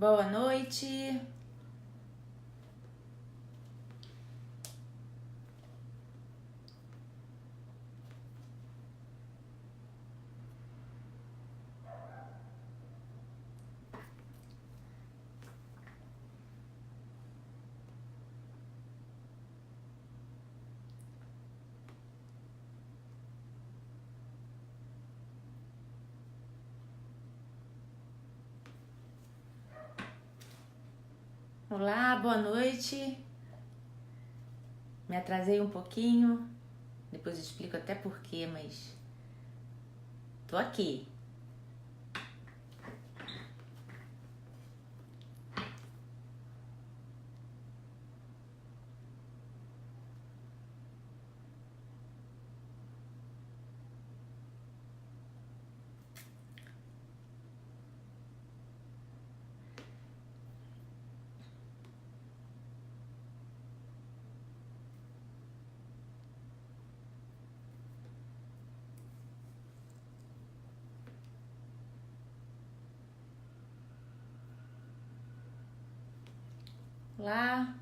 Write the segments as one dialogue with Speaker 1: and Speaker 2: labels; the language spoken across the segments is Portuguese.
Speaker 1: Boa noite. Olá, boa noite. Me atrasei um pouquinho, depois eu explico até porquê, mas tô aqui. Olá.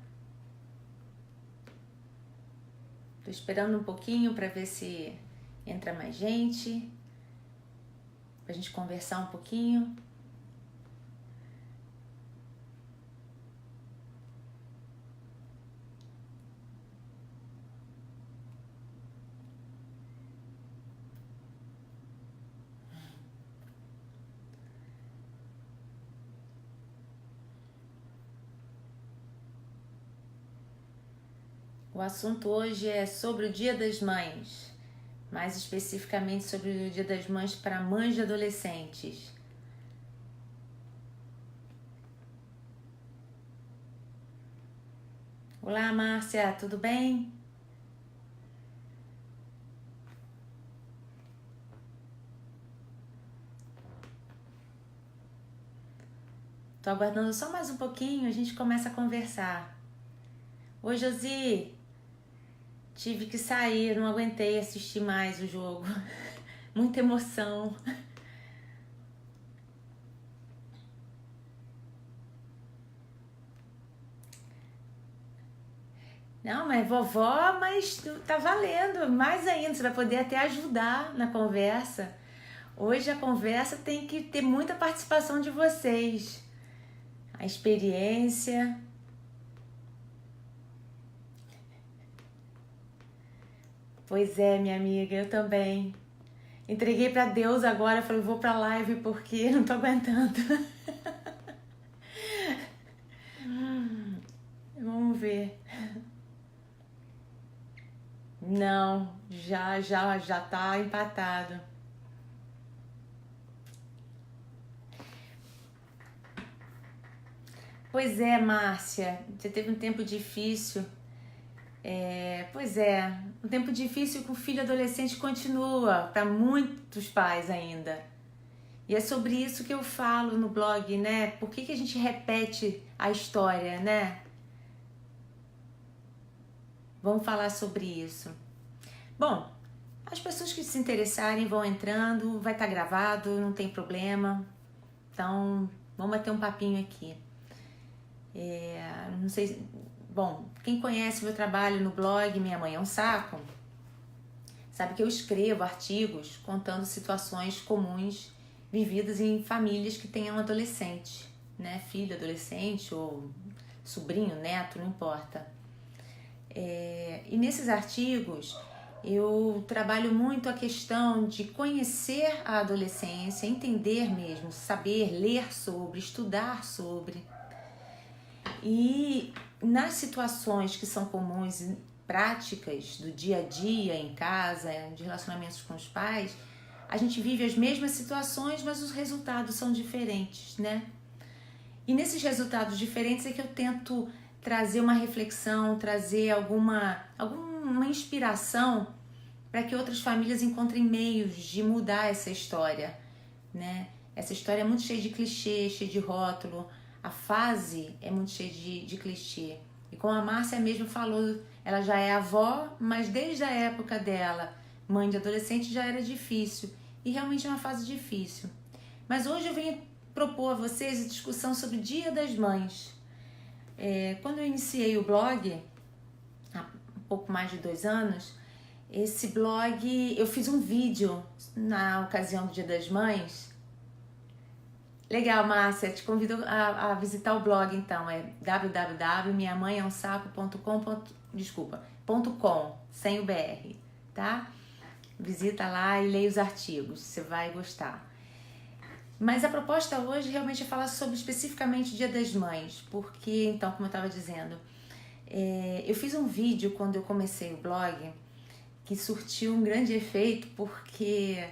Speaker 1: Tô esperando um pouquinho para ver se entra mais gente, pra gente conversar um pouquinho. O assunto hoje é sobre o Dia das Mães, mais especificamente sobre o Dia das Mães para mães de adolescentes. Olá, Márcia, tudo bem? Tô aguardando só mais um pouquinho, a gente começa a conversar. Oi, Josi, tive que sair, não aguentei assistir mais o jogo. Muita emoção. Não, mas vovó, mas tá valendo, mais ainda, você vai poder até ajudar na conversa. Hoje a conversa tem que ter muita participação de vocês. A experiência. Pois é, minha amiga, eu também. Entreguei pra Deus agora, falei, vou pra live porque não tô aguentando. Vamos ver. Não, já tá empatado. Pois é, Márcia, você teve um tempo difícil. Pois é, um tempo difícil que o filho adolescente continua para muitos pais ainda. E é sobre isso que eu falo no blog, né? Por que a gente repete a história, né? Vamos falar sobre isso. Bom, as pessoas que se interessarem vão entrando, vai estar gravado, não tem problema. Então, vamos bater um papinho aqui. Não sei. Bom, quem conhece meu trabalho no blog Minha Mãe é um Saco, sabe que eu escrevo artigos contando situações comuns vividas em famílias que tenham adolescente, né? Filho adolescente ou sobrinho, neto, não importa. E nesses artigos eu trabalho muito a questão de conhecer a adolescência, entender mesmo, saber, ler sobre, estudar sobre. E nas situações que são comuns e práticas do dia a dia, em casa, de relacionamentos com os pais, a gente vive as mesmas situações, mas os resultados são diferentes, né? E nesses resultados diferentes é que eu tento trazer uma reflexão, trazer alguma inspiração para que outras famílias encontrem meios de mudar essa história, né? Essa história é muito cheia de clichê, cheia de rótulo. A fase é muito cheia de clichê. E como a Márcia mesmo falou, ela já é avó, mas desde a época dela, mãe de adolescente, já era difícil. E realmente é uma fase difícil. Mas hoje eu venho propor a vocês a discussão sobre o Dia das Mães. Quando eu iniciei o blog, há um pouco mais de 2 anos, esse blog, eu fiz um vídeo na ocasião do Dia das Mães. Legal, Márcia, te convido a visitar o blog então, é www.minhamãeeumsaco.com, sem o BR, tá? Visita lá e leia os artigos, você vai gostar. Mas a proposta hoje realmente é falar sobre especificamente o Dia das Mães, porque, então, como eu estava dizendo, eu fiz um vídeo quando eu comecei o blog que surtiu um grande efeito, porque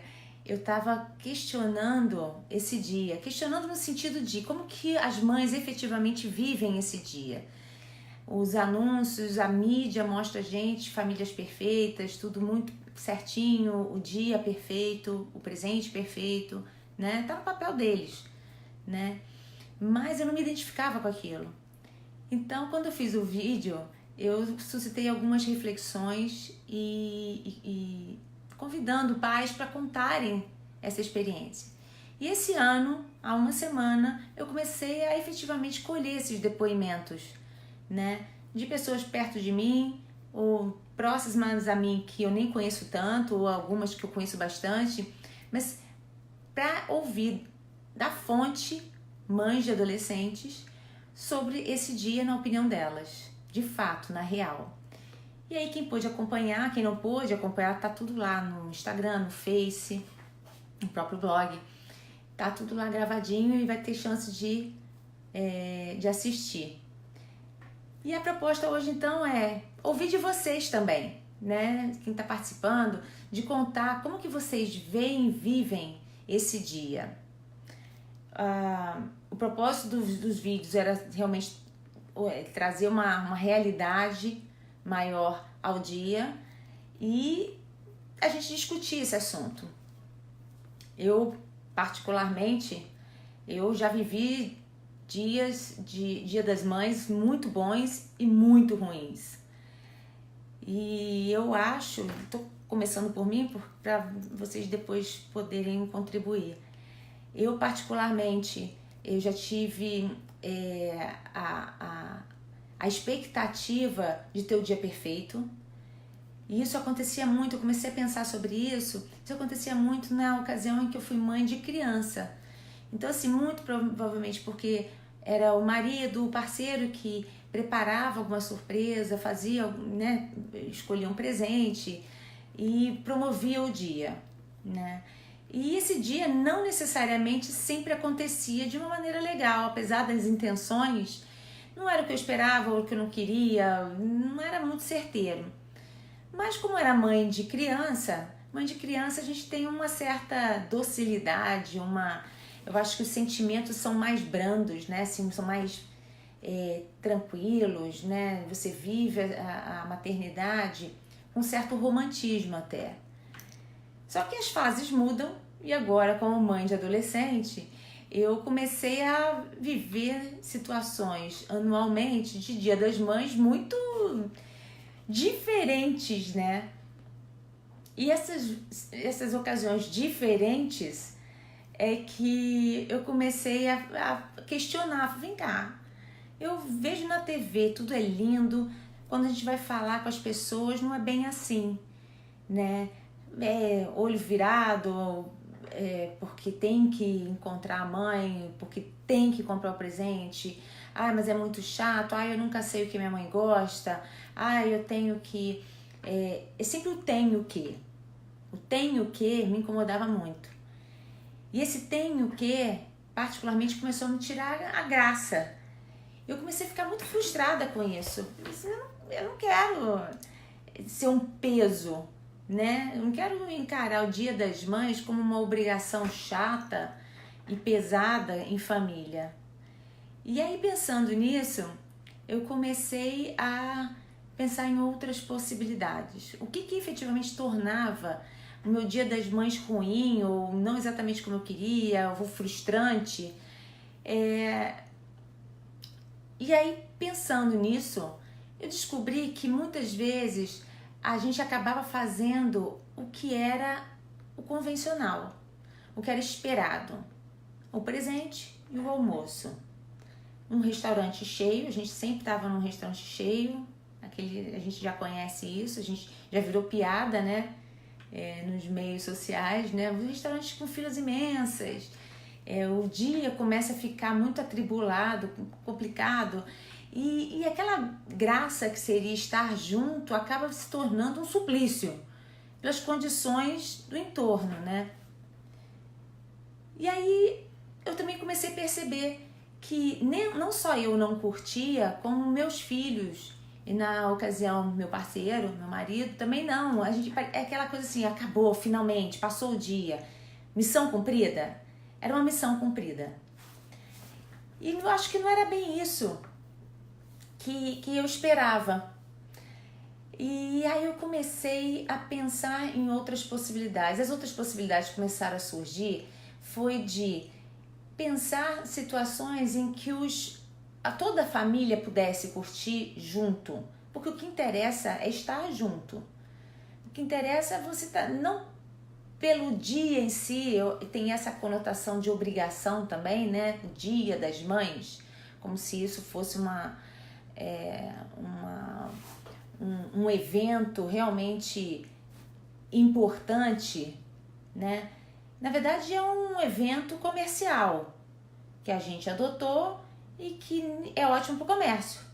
Speaker 1: eu estava questionando esse dia, questionando no sentido de como que as mães efetivamente vivem esse dia. Os anúncios, a mídia mostra a gente famílias perfeitas, tudo muito certinho, o dia perfeito, o presente perfeito, né? Tá no papel deles, né? Mas eu não me identificava com aquilo. Então, quando eu fiz o vídeo, eu suscitei algumas reflexões e convidando pais para contarem essa experiência. E esse ano, há uma semana, eu comecei a efetivamente colher esses depoimentos, né? De pessoas perto de mim, ou próximas a mim que eu nem conheço tanto, ou algumas que eu conheço bastante, mas para ouvir da fonte, mães de adolescentes, sobre esse dia na opinião delas, de fato, na real. E aí quem pôde acompanhar, quem não pôde acompanhar, tá tudo lá no Instagram, no Face, no próprio blog, tá tudo lá gravadinho e vai ter chance de assistir. E a proposta hoje então é ouvir de vocês também, né? Quem está participando, de contar como que vocês veem e vivem esse dia. O propósito dos vídeos era realmente trazer uma realidade maior ao dia e a gente discutir esse assunto. Eu, particularmente, eu já vivi dias de Dia das Mães muito bons e muito ruins. E eu acho, estou começando por mim, para vocês depois poderem contribuir. Eu, particularmente, eu já tive a expectativa de ter o dia perfeito. E isso acontecia muito, eu comecei a pensar sobre isso. Isso acontecia muito na ocasião em que eu fui mãe de criança. Então, assim, muito provavelmente porque era o marido, o parceiro que preparava alguma surpresa, fazia, né, escolhia um presente e promovia o dia, né? E esse dia não necessariamente sempre acontecia de uma maneira legal, apesar das intenções, não era o que eu esperava ou o que eu não queria, não era muito certeiro. Mas como era mãe de criança a gente tem uma certa docilidade, eu acho que os sentimentos são mais brandos, né? Assim, são mais tranquilos, né? Você vive a maternidade com um certo romantismo até. Só que as fases mudam e agora, como mãe de adolescente, eu comecei a viver situações anualmente de Dia das Mães muito diferentes, né? E essas ocasiões diferentes é que eu comecei a questionar, vem cá, eu vejo na TV, tudo é lindo, quando a gente vai falar com as pessoas não é bem assim, né? Olho virado, porque tem que encontrar a mãe, porque tem que comprar o presente, mas é muito chato, eu nunca sei o que minha mãe gosta, eu tenho que... é sempre o tenho que. O tenho que me incomodava muito. E esse tenho que, particularmente, começou a me tirar a graça. Eu comecei a ficar muito frustrada com isso. Eu não quero ser um peso, né? Eu não quero encarar o Dia das Mães como uma obrigação chata e pesada em família. E aí, pensando nisso, eu comecei a pensar em outras possibilidades. O que efetivamente tornava o meu Dia das Mães ruim, ou não exatamente como eu queria, ou frustrante. E aí, pensando nisso, eu descobri que muitas vezes a gente acabava fazendo o que era o convencional, o que era esperado. o presente e o almoço. Um restaurante cheio, a gente sempre estava num restaurante cheio, a gente já conhece isso, a gente já virou piada, né? Nos meios sociais, né? Restaurantes com filas imensas, o dia começa a ficar muito atribulado, complicado, e aquela graça que seria estar junto acaba se tornando um suplício pelas condições do entorno, né? E aí eu também comecei a perceber que não só eu não curtia, como meus filhos, e na ocasião meu parceiro, meu marido, também não. A gente, é aquela coisa assim, acabou, finalmente, passou o dia. Missão cumprida? Era uma missão cumprida. E eu acho que não era bem isso que eu esperava. E aí eu comecei a pensar em outras possibilidades. As outras possibilidades que começaram a surgir foi de pensar situações em que toda a família pudesse curtir junto. Porque o que interessa é estar junto. O que interessa é você estar, não pelo dia em si, tem essa conotação de obrigação também, né? O Dia das Mães, como se isso fosse um evento realmente importante, né? Na verdade é um evento comercial que a gente adotou e que é ótimo para o comércio.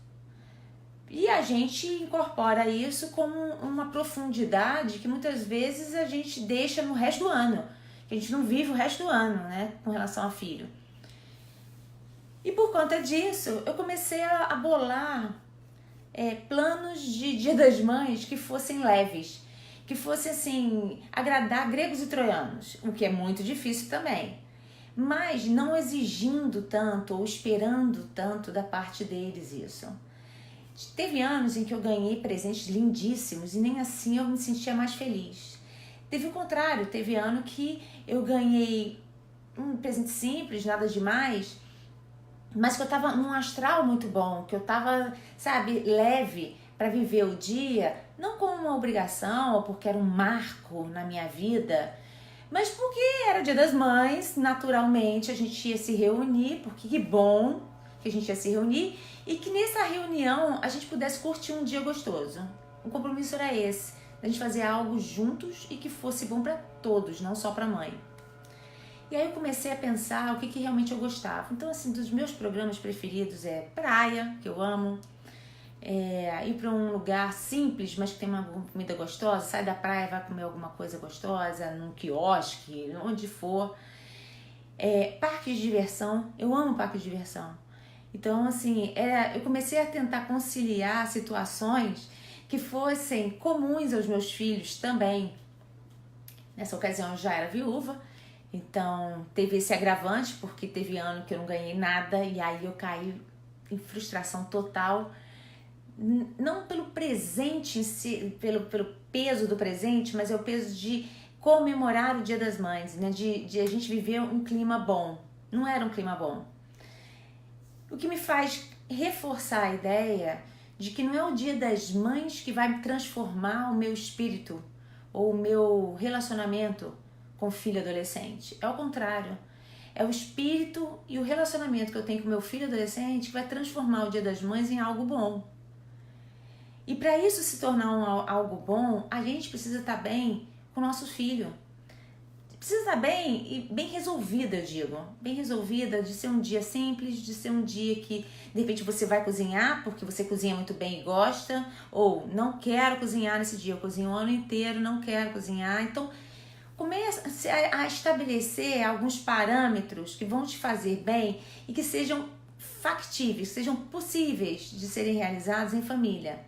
Speaker 1: E a gente incorpora isso como uma profundidade que muitas vezes a gente deixa no resto do ano, que a gente não vive o resto do ano, né, com relação a filho. E por conta disso, eu comecei a bolar planos de Dia das Mães que fossem leves, que fossem assim, agradar gregos e troianos, o que é muito difícil também, mas não exigindo tanto ou esperando tanto da parte deles isso. Teve anos em que eu ganhei presentes lindíssimos e nem assim eu me sentia mais feliz. Teve o contrário, teve ano que eu ganhei um presente simples, nada demais, mas que eu tava num astral muito bom, que eu tava, sabe, leve para viver o dia, não como uma obrigação ou porque era um marco na minha vida, mas porque era Dia das Mães, naturalmente a gente ia se reunir, porque que bom que a gente ia se reunir e que nessa reunião a gente pudesse curtir um dia gostoso. O compromisso era esse, a gente fazer algo juntos e que fosse bom para todos, não só para a mãe. E aí eu comecei a pensar o que realmente eu gostava. Então, assim, dos meus programas preferidos é praia, que eu amo, ir para um lugar simples, mas que tem uma comida gostosa, sai da praia, vai comer alguma coisa gostosa, num quiosque, onde for. Parque de diversão, eu amo parque de diversão. Então, assim, eu comecei a tentar conciliar situações que fossem comuns aos meus filhos também. Nessa ocasião eu já era viúva, então teve esse agravante, porque teve ano que eu não ganhei nada e aí eu caí em frustração total. Não pelo presente em si, pelo peso do presente, mas é o peso de comemorar o Dia das Mães, né? De a gente viver um clima bom. Não era um clima bom. O que me faz reforçar a ideia de que não é o Dia das Mães que vai transformar o meu espírito ou o meu relacionamento com o filho adolescente. É o contrário. É o espírito e o relacionamento que eu tenho com meu filho adolescente que vai transformar o Dia das Mães em algo bom. E para isso se tornar algo bom, a gente precisa estar bem com o nosso filho. Precisa estar bem e bem resolvida, eu digo. Bem resolvida, de ser um dia simples, de ser um dia que de repente você vai cozinhar porque você cozinha muito bem e gosta, ou não quero cozinhar nesse dia, eu cozinho o ano inteiro, não quero cozinhar. Então, comece a estabelecer alguns parâmetros que vão te fazer bem e que sejam factíveis, sejam possíveis de serem realizados em família,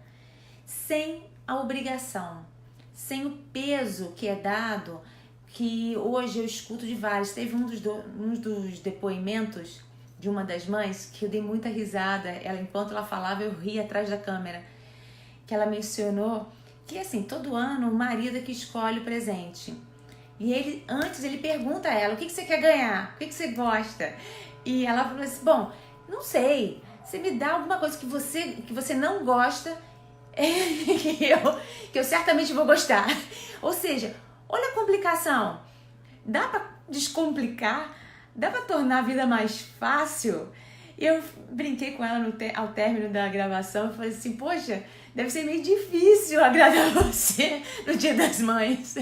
Speaker 1: sem a obrigação, sem o peso que é dado, que hoje eu escuto de vários. Teve um dos depoimentos de uma das mães que eu dei muita risada, enquanto ela falava eu ria atrás da câmera, que ela mencionou que assim, todo ano o marido é que escolhe o presente. E antes ele pergunta a ela, o que você quer ganhar? O que você gosta? E ela falou assim, bom, não sei, você me dá alguma coisa que você não gosta, que eu certamente vou gostar. Ou seja, olha a complicação. Dá para descomplicar, dá pra tornar a vida mais fácil? Eu brinquei com ela ao término da gravação e falei assim, poxa, deve ser meio difícil agradar você no Dia das Mães.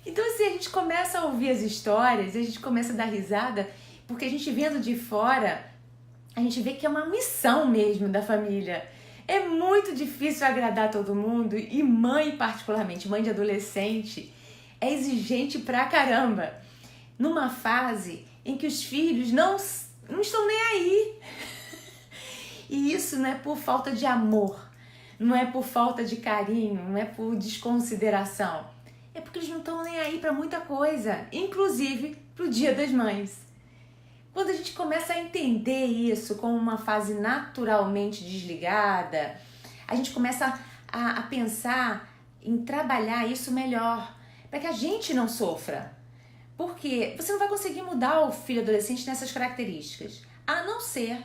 Speaker 1: Então assim, a gente começa a ouvir as histórias, a gente começa a dar risada, porque a gente vendo de fora, a gente vê que é uma missão mesmo da família. É muito difícil agradar todo mundo e mãe particularmente, mãe de adolescente, é exigente pra caramba. Numa fase em que os filhos não estão nem aí. E isso não é por falta de amor, não é por falta de carinho, não é por desconsideração. É porque eles não estão nem aí para muita coisa, inclusive pro Dia das Mães. Quando a gente começa a entender isso como uma fase naturalmente desligada, a gente começa a pensar em trabalhar isso melhor, para que a gente não sofra. Porque você não vai conseguir mudar o filho adolescente nessas características, a não ser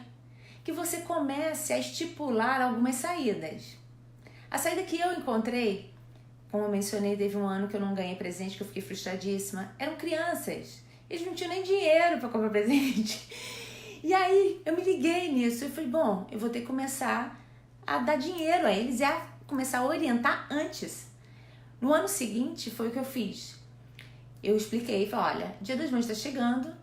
Speaker 1: que você comece a estipular algumas saídas. A saída que eu encontrei, como eu mencionei, teve um ano que eu não ganhei presente, que eu fiquei frustradíssima, eram crianças. Eles não tinham nem dinheiro para comprar presente. E aí eu me liguei nisso e falei, bom, eu vou ter que começar a dar dinheiro a eles e a começar a orientar antes. No ano seguinte foi o que eu fiz. Eu expliquei, falei, olha, Dia das Mães está chegando,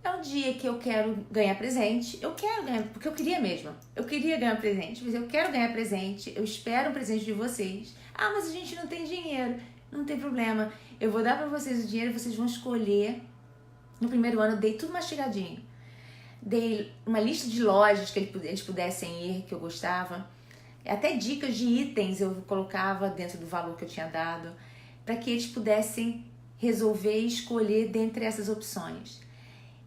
Speaker 1: é um dia que eu quero ganhar presente, eu quero ganhar, porque eu queria mesmo, eu queria ganhar presente, mas eu quero ganhar presente, eu espero um presente de vocês. Ah, mas a gente não tem dinheiro, não tem problema, eu vou dar para vocês o dinheiro, vocês vão escolher. No primeiro ano eu dei tudo mastigadinho, dei uma lista de lojas que eles pudessem ir, que eu gostava, até dicas de itens eu colocava dentro do valor que eu tinha dado, para que eles pudessem resolver e escolher dentre essas opções.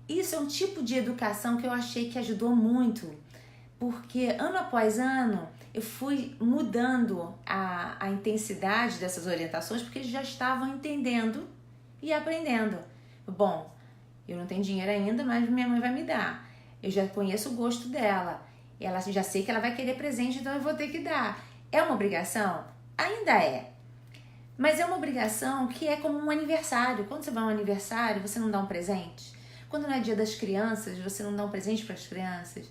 Speaker 1: Isso é um tipo de educação que eu achei que ajudou muito, porque ano após ano eu fui mudando a intensidade dessas orientações, porque eles já estavam entendendo e aprendendo. Bom, eu não tenho dinheiro ainda, mas minha mãe vai me dar. Eu já conheço o gosto dela, ela já sei que ela vai querer presente, então eu vou ter que dar. É uma obrigação? Ainda é. Mas é uma obrigação que é como um aniversário. Quando você vai a um aniversário, você não dá um presente. Quando não é Dia das Crianças, você não dá um presente para as crianças.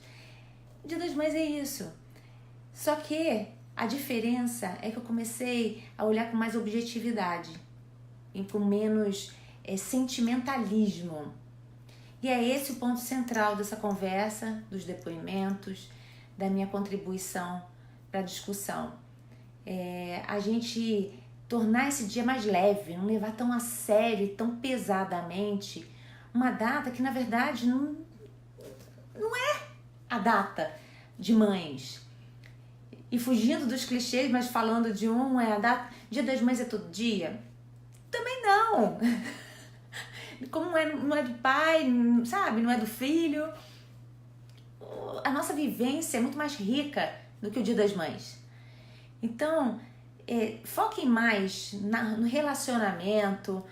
Speaker 1: Dia das Mães é isso. Só que a diferença é que eu comecei a olhar com mais objetividade e com menos sentimentalismo. E é esse o ponto central dessa conversa, dos depoimentos, da minha contribuição para a discussão. A gente tornar esse dia mais leve, não levar tão a sério e tão pesadamente uma data que, na verdade, não é a data de mães. E fugindo dos clichês, mas falando de a data... Dia das Mães é todo dia? Também não. Como não é do pai, sabe? Não é do filho. A nossa vivência é muito mais rica do que o Dia das Mães. Então, foquem mais no relacionamento,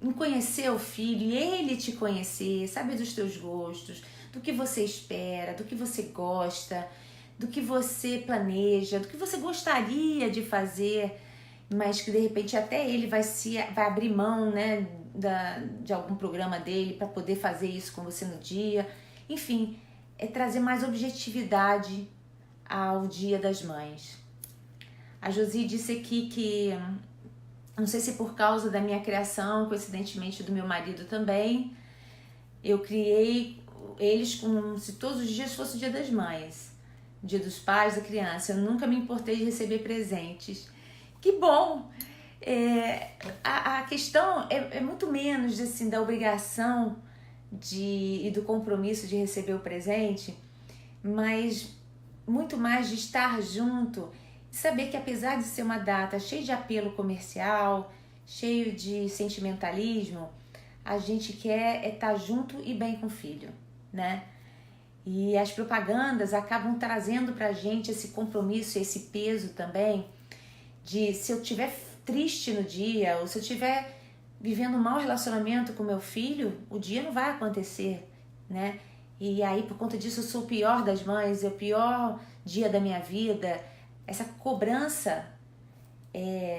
Speaker 1: em conhecer o filho, e ele te conhecer, saber dos teus gostos, do que você espera, do que você gosta, do que você planeja, do que você gostaria de fazer, mas que de repente até ele vai abrir mão, né, de algum programa dele para poder fazer isso com você no dia. Enfim, é trazer mais objetividade ao Dia das Mães. A Josi disse aqui que, não sei se por causa da minha criação, coincidentemente do meu marido também, eu criei eles como se todos os dias fosse o Dia das Mães, Dia dos Pais, da criança. Eu nunca me importei de receber presentes. Que bom! A questão é muito menos assim, da obrigação e do compromisso de receber o presente, mas muito mais de estar junto. Saber que apesar de ser uma data cheia de apelo comercial, cheio de sentimentalismo, a gente quer estar junto e bem com o filho, né? E as propagandas acabam trazendo pra gente esse compromisso, esse peso também, de se eu estiver triste no dia, ou se eu estiver vivendo um mau relacionamento com meu filho, o dia não vai acontecer, né? E aí, por conta disso, eu sou o pior das mães, é o pior dia da minha vida. Essa cobrança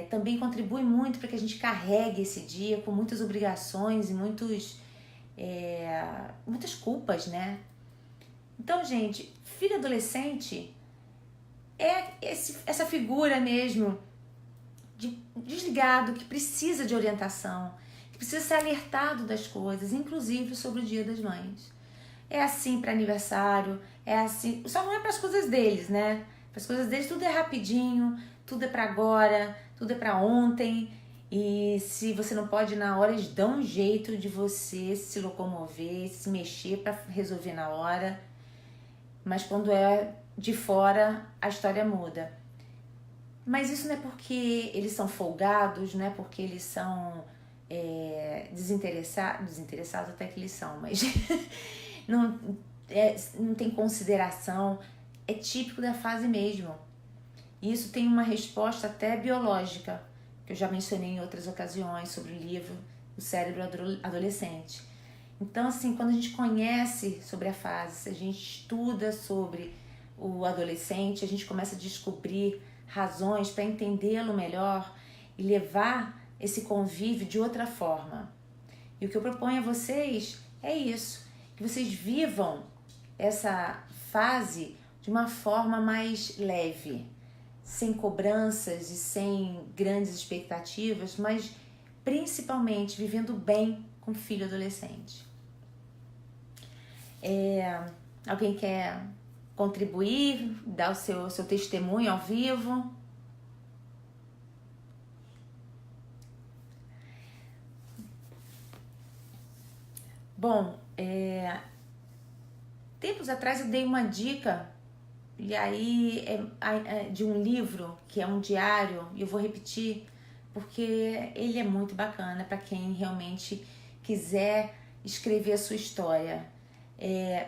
Speaker 1: também contribui muito para que a gente carregue esse dia com muitas obrigações e muitos muitas culpas, né? Então, gente, filho adolescente é essa figura mesmo de desligado, que precisa de orientação, que precisa ser alertado das coisas, inclusive sobre o Dia das Mães. É assim para aniversário, é assim, só não é para as coisas deles, né? Para as coisas deles tudo é rapidinho, tudo é para agora, tudo é para ontem. E se você não pode ir na hora, eles dão um jeito de você se locomover, se mexer para resolver na hora. Mas quando é de fora, a história muda. Mas isso não é porque eles são folgados, não é porque eles são desinteressados até que eles são, mas não tem consideração, é típico da fase mesmo. E isso tem uma resposta até biológica, que eu já mencionei em outras ocasiões sobre o livro O Cérebro Adolescente. Então, assim, quando a gente conhece sobre a fase, se a gente estuda sobre o adolescente, a gente começa a descobrir razões para entendê-lo melhor e levar esse convívio de outra forma. E o que eu proponho a vocês é isso, que vocês vivam essa fase de uma forma mais leve, sem cobranças e sem grandes expectativas, mas principalmente vivendo bem com o filho adolescente. Alguém quer contribuir, dar o seu testemunho ao vivo? Bom, tempos atrás eu dei uma dica, e aí de um livro que é um diário, e eu vou repetir porque ele é muito bacana para quem realmente quiser escrever a sua história.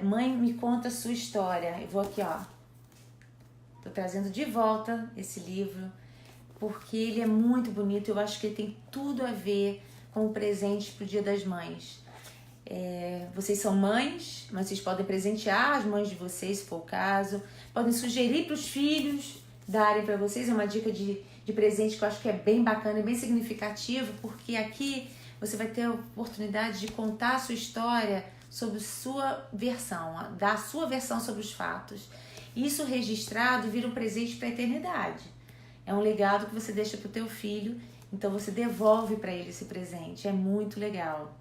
Speaker 1: Mãe, me conta a sua história. Eu vou aqui, ó. Tô trazendo de volta esse livro porque ele é muito bonito. Eu acho que ele tem tudo a ver com o presente pro Dia das Mães. Vocês são mães, mas vocês podem presentear as mães de vocês, se for o caso. Podem sugerir para os filhos darem para vocês. É uma dica de presente que eu acho que é bem bacana e bem significativo, porque aqui você vai ter a oportunidade de contar a sua história sobre sua versão, dar a sua versão sobre os fatos. Isso registrado vira um presente para a eternidade. É um legado que você deixa para o teu filho, então você devolve para ele esse presente. É muito legal.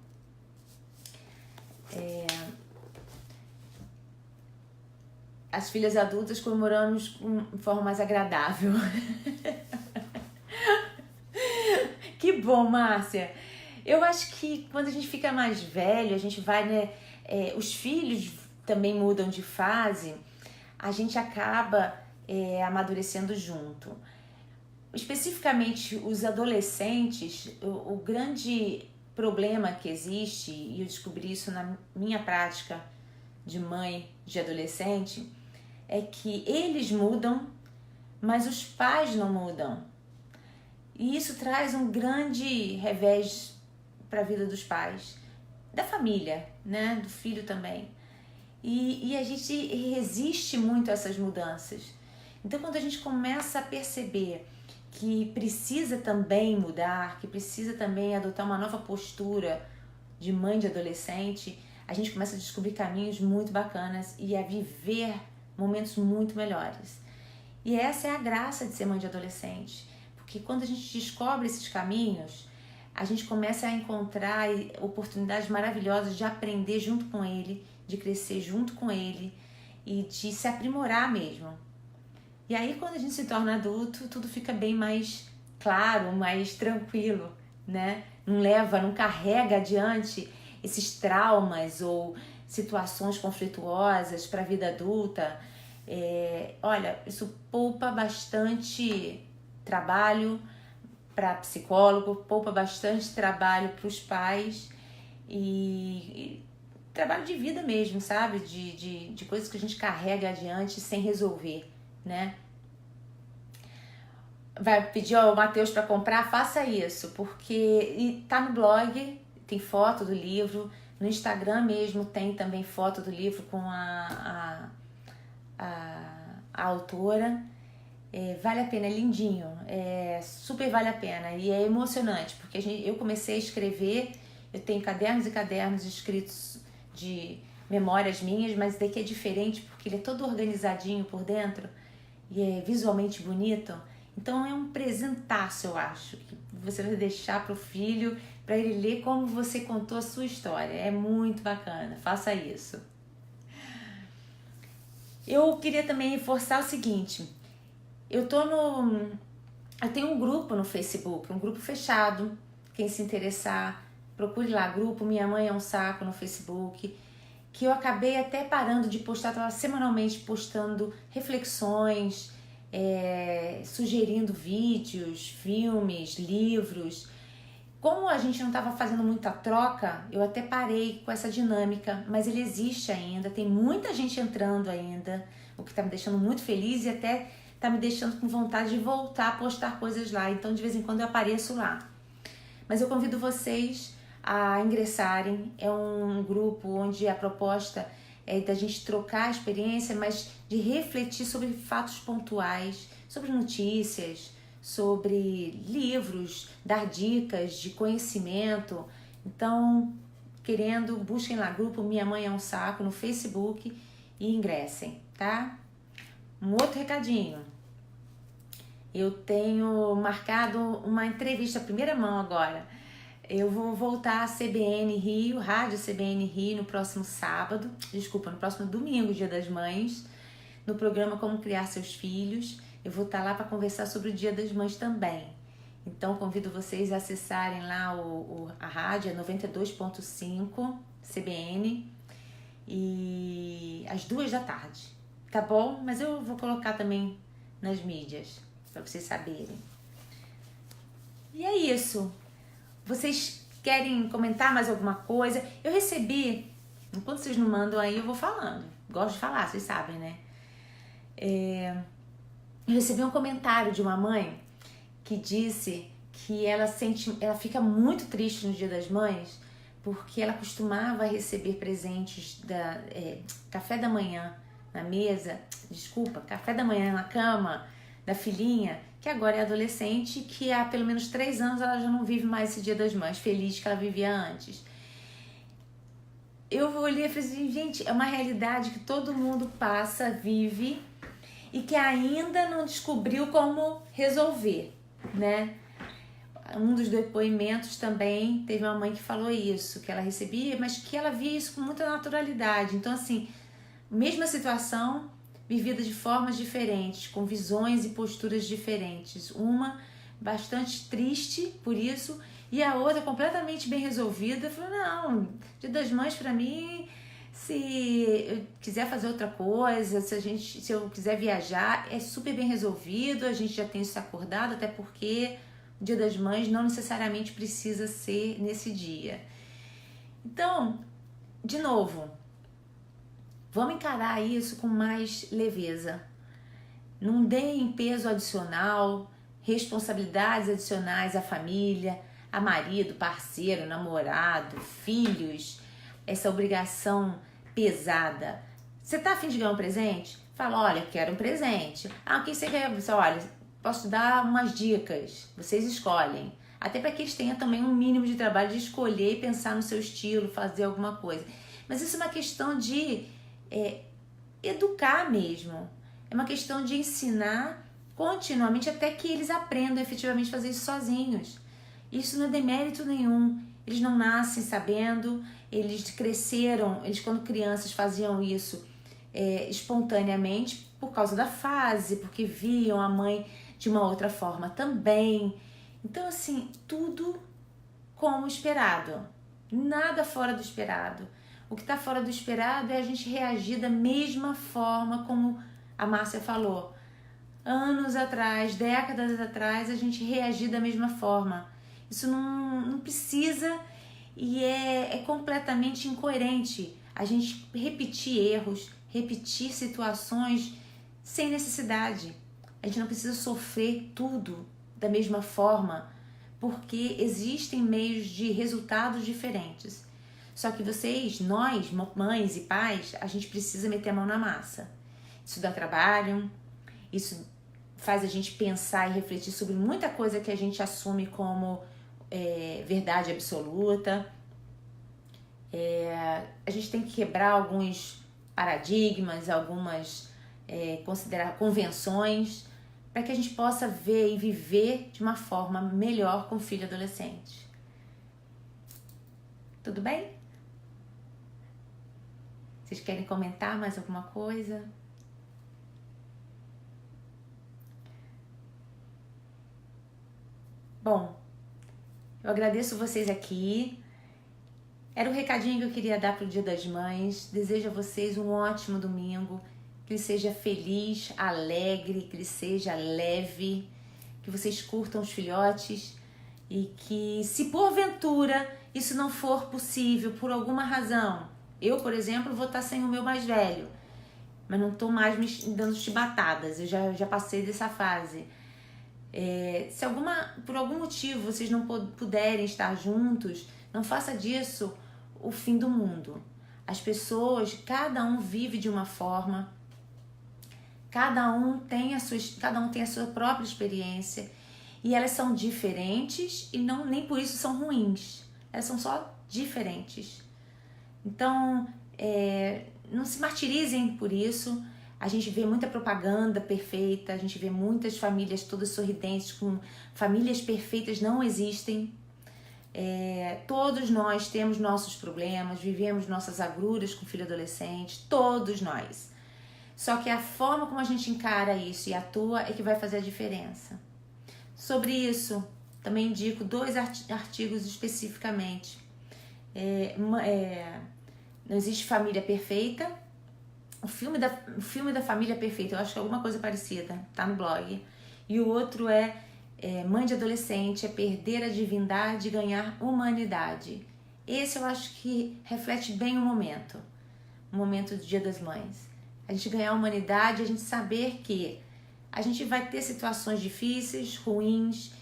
Speaker 1: As filhas adultas comemoramos de forma mais agradável. Que bom, Márcia. Eu acho que quando a gente fica mais velho, a gente vai, né? Os filhos também mudam de fase, a gente acaba amadurecendo junto. Especificamente os adolescentes, o grande problema que existe, e eu descobri isso na minha prática de mãe de adolescente, é que eles mudam, mas os pais não mudam. E isso traz um grande revés para a vida dos pais, da família, né? Do filho também. E a gente resiste muito a essas mudanças. Então, quando a gente começa a perceber que precisa também mudar, que precisa também adotar uma nova postura de mãe de adolescente, a gente começa a descobrir caminhos muito bacanas e a viver momentos muito melhores. E essa é a graça de ser mãe de adolescente, porque quando a gente descobre esses caminhos, a gente começa a encontrar oportunidades maravilhosas de aprender junto com ele, de crescer junto com ele e de se aprimorar mesmo. E aí, quando a gente se torna adulto, tudo fica bem mais claro, mais tranquilo, né? Não carrega adiante esses traumas ou situações conflituosas para a vida adulta. Olha, isso poupa bastante trabalho para psicólogo, poupa bastante trabalho para os pais e trabalho de vida mesmo, sabe? De coisas que a gente carrega adiante sem resolver, né? Vai pedir ao Matheus para comprar? Faça isso, porque tá no blog, tem foto do livro, no Instagram mesmo tem também foto do livro com a autora. Vale a pena, é lindinho, super vale a pena e é emocionante, porque eu comecei a escrever Eu tenho cadernos e cadernos escritos de memórias minhas, mas daqui é diferente porque ele é todo organizadinho por dentro e é visualmente bonito. Então é um presentaço, eu acho, que você vai deixar para o filho, para ele ler como você contou a sua história. É muito bacana, faça isso. Eu queria também reforçar o seguinte, eu tenho um grupo no Facebook, um grupo fechado, quem se interessar, procure lá, grupo Minha Mãe é um Saco no Facebook, que eu acabei até parando de postar, estava semanalmente postando reflexões, sugerindo vídeos, filmes, livros. Como a gente não estava fazendo muita troca, eu até parei com essa dinâmica, mas ele existe ainda, tem muita gente entrando ainda, o que está me deixando muito feliz e até está me deixando com vontade de voltar a postar coisas lá, então de vez em quando eu apareço lá. Mas eu convido vocês a ingressarem, é um grupo onde a proposta é da gente trocar a experiência, mas de refletir sobre fatos pontuais, sobre notícias, sobre livros, dar dicas de conhecimento. Então, busquem lá, grupo Minha Mãe é um Saco no Facebook e ingressem, tá? Um outro recadinho. Eu tenho marcado uma entrevista, primeira mão agora. Eu vou voltar à CBN Rio, Rádio CBN Rio, no próximo domingo, Dia das Mães, no programa Como Criar Seus Filhos. Eu vou estar lá para conversar sobre o Dia das Mães também. Então, convido vocês a acessarem lá a rádio, é 92.5 CBN, e às 14h, tá bom? Mas eu vou colocar também nas mídias, para vocês saberem. E é isso. Vocês querem comentar mais alguma coisa? Eu recebi, enquanto vocês não mandam aí, eu vou falando. Gosto de falar, vocês sabem, né? Eu recebi um comentário de uma mãe que disse que ela fica muito triste no Dia das Mães porque ela costumava receber presentes café da manhã na mesa, café da manhã na cama da filhinha, que agora é adolescente, que há pelo menos 3 anos ela já não vive mais esse Dia das Mães feliz que ela vivia antes. Eu olhei e falei assim, gente, é uma realidade que todo mundo passa, vive e que ainda não descobriu como resolver, né? Um dos depoimentos também teve uma mãe que falou isso, que ela recebia, mas que ela via isso com muita naturalidade. Então, assim, mesma situação vivida de formas diferentes, com visões e posturas diferentes. Uma bastante triste por isso e a outra completamente bem resolvida. Falou, não, Dia das Mães para mim, se eu quiser fazer outra coisa, se eu quiser viajar, é super bem resolvido, a gente já tem isso acordado, até porque o Dia das Mães não necessariamente precisa ser nesse dia. Então, de novo, vamos encarar isso com mais leveza. Não deem peso adicional, responsabilidades adicionais à família, a marido, parceiro, namorado, filhos, essa obrigação pesada. Você tá a fim de ganhar um presente? Fala, olha, eu quero um presente. Ah, o que você quer? Você, olha, posso dar umas dicas, vocês escolhem. Até para que eles tenham também um mínimo de trabalho de escolher e pensar no seu estilo, fazer alguma coisa. Mas isso é uma questão de educar mesmo. É uma questão de ensinar continuamente até que eles aprendam efetivamente a fazer isso sozinhos. Isso não é demérito nenhum. Eles não nascem sabendo, eles cresceram, eles quando crianças faziam isso espontaneamente por causa da fase, porque viam a mãe de uma outra forma também. Então, assim, tudo como esperado. Nada fora do esperado. O que está fora do esperado é a gente reagir da mesma forma como a Márcia falou. Anos atrás, décadas atrás, a gente reagir da mesma forma. Isso não precisa e é completamente incoerente a gente repetir erros, repetir situações sem necessidade. A gente não precisa sofrer tudo da mesma forma, porque existem meios de resultados diferentes. Só que nós, mães e pais, a gente precisa meter a mão na massa. Isso dá trabalho, isso faz a gente pensar e refletir sobre muita coisa que a gente assume como verdade absoluta. A gente tem que quebrar alguns paradigmas, algumas considerar convenções, para que a gente possa ver e viver de uma forma melhor com o filho adolescente. Tudo bem? Vocês querem comentar mais alguma coisa? Bom, eu agradeço vocês aqui. Era o recadinho que eu queria dar para o Dia das Mães. Desejo a vocês um ótimo domingo, que ele seja feliz, alegre, que ele seja leve, que vocês curtam os filhotes e que, se porventura isso não for possível por alguma razão, eu, por exemplo, vou estar sem o meu mais velho, mas não estou mais me dando chibatadas, eu já passei dessa fase. Se por algum motivo vocês não puderem estar juntos, não faça disso o fim do mundo. As pessoas, cada um vive de uma forma, cada um tem a sua própria experiência e elas são diferentes e nem por isso são ruins. Elas são só diferentes. Então, não se martirizem por isso. A gente vê muita propaganda perfeita, a gente vê muitas famílias todas sorridentes, com famílias perfeitas não existem. Todos nós temos nossos problemas, vivemos nossas agruras com filho adolescente, todos nós. Só que a forma como a gente encara isso e atua é que vai fazer a diferença. Sobre isso, também indico 2 artigos especificamente. Não existe família perfeita. O filme da família perfeita, eu acho que é alguma coisa parecida, tá no blog. E o outro Mãe de Adolescente, perder a divindade e ganhar humanidade. Esse eu acho que reflete bem o momento do Dia das Mães. A gente ganhar a humanidade, a gente saber que a gente vai ter situações difíceis, ruins,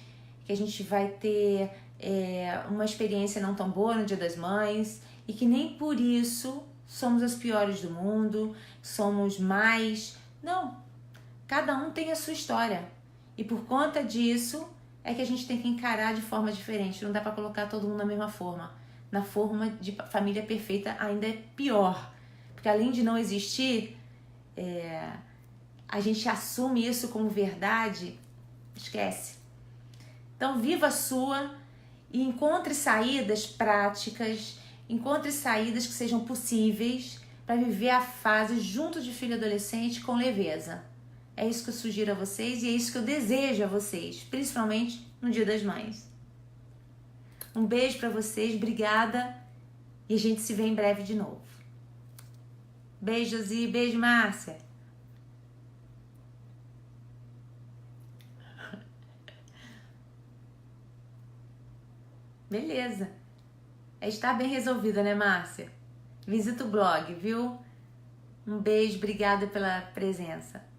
Speaker 1: que a gente vai ter uma experiência não tão boa no Dia das Mães e que nem por isso somos as piores do mundo, somos mais... Não, cada um tem a sua história. E por conta disso é que a gente tem que encarar de forma diferente. Não dá para colocar todo mundo na mesma forma. Na forma de família perfeita ainda é pior. Porque além de não existir, a gente assume isso como verdade, esquece. Então viva a sua e encontre saídas práticas, encontre saídas que sejam possíveis para viver a fase junto de filho adolescente com leveza. É isso que eu sugiro a vocês e é isso que eu desejo a vocês, principalmente no Dia das Mães. Um beijo para vocês, obrigada e a gente se vê em breve de novo. Beijo, Josi, beijo, Márcia. Beleza. Está bem resolvida, né, Márcia? Visita o blog, viu? Um beijo, obrigada pela presença.